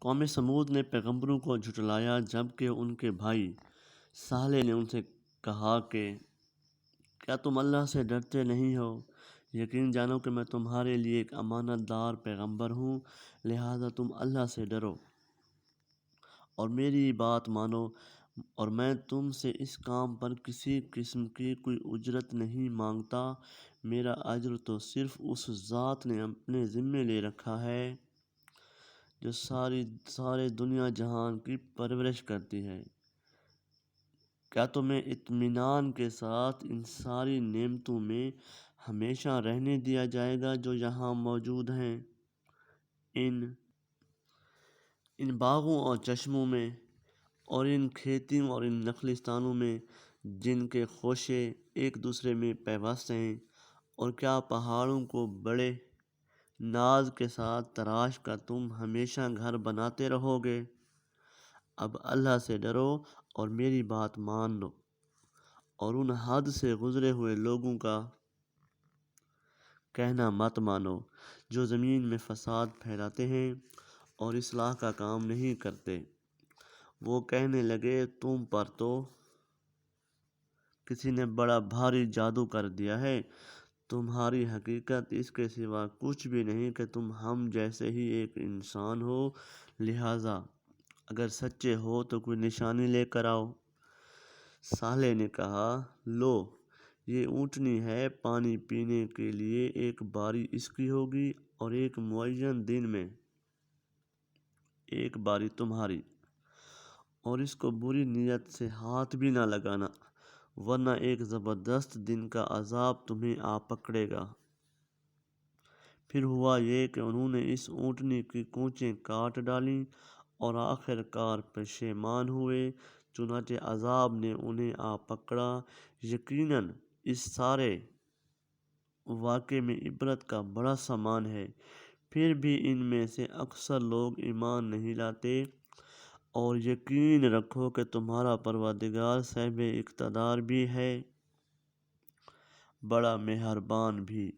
قوم سمود نے پیغمبروں کو جھٹلایا، جبکہ ان کے بھائی صالح نے ان سے کہا کہ کیا تم اللہ سے ڈرتے نہیں ہو؟ یقین جانو کہ میں تمہارے لیے ایک امانت دار پیغمبر ہوں، لہذا تم اللہ سے ڈرو اور میری بات مانو، اور میں تم سے اس کام پر کسی قسم کی کوئی اجرت نہیں مانگتا۔ میرا اجر تو صرف اس ذات نے اپنے ذمے لے رکھا ہے جو سارے دنیا جہان کی پرورش کرتی ہے۔ کیا تمہیں اطمینان کے ساتھ ان ساری نعمتوں میں ہمیشہ رہنے دیا جائے گا جو یہاں موجود ہیں؟ ان باغوں اور چشموں میں، اور ان کھیتوں اور ان نخلستانوں میں جن کے خوشے ایک دوسرے میں پیوست ہیں، اور کیا پہاڑوں کو بڑے ناز کے ساتھ تراش کر تم ہمیشہ گھر بناتے رہو گے؟ اب اللہ سے ڈرو اور میری بات مان لو، اور ان حد سے گزرے ہوئے لوگوں کا کہنا مت مانو جو زمین میں فساد پھیلاتے ہیں اور اصلاح کا کام نہیں کرتے۔ وہ کہنے لگے تم پر تو کسی نے بڑا بھاری جادو کر دیا ہے، تمہاری حقیقت اس کے سوا کچھ بھی نہیں کہ تم ہم جیسے ہی ایک انسان ہو، لہٰذا اگر سچے ہو تو کوئی نشانی لے کر آؤ۔ صالح نے کہا، لو یہ اونٹنی ہے، پانی پینے کے لیے ایک باری اس کی ہوگی اور ایک معین دن میں ایک باری تمہاری، اور اس کو بری نیت سے ہاتھ بھی نہ لگانا، ورنہ ایک زبردست دن کا عذاب تمہیں آ پکڑے گا۔ پھر ہوا یہ کہ انہوں نے اس اونٹنی کی کونچیں کاٹ ڈالیں اور آخر کار پشیمان ہوئے، چنانچہ عذاب نے انہیں آ پکڑا۔ یقیناً اس سارے واقعے میں عبرت کا بڑا سامان ہے، پھر بھی ان میں سے اکثر لوگ ایمان نہیں لاتے، اور یقین رکھو کہ تمہارا پروردگار صاحب اقتدار بھی ہے، بڑا مہربان بھی۔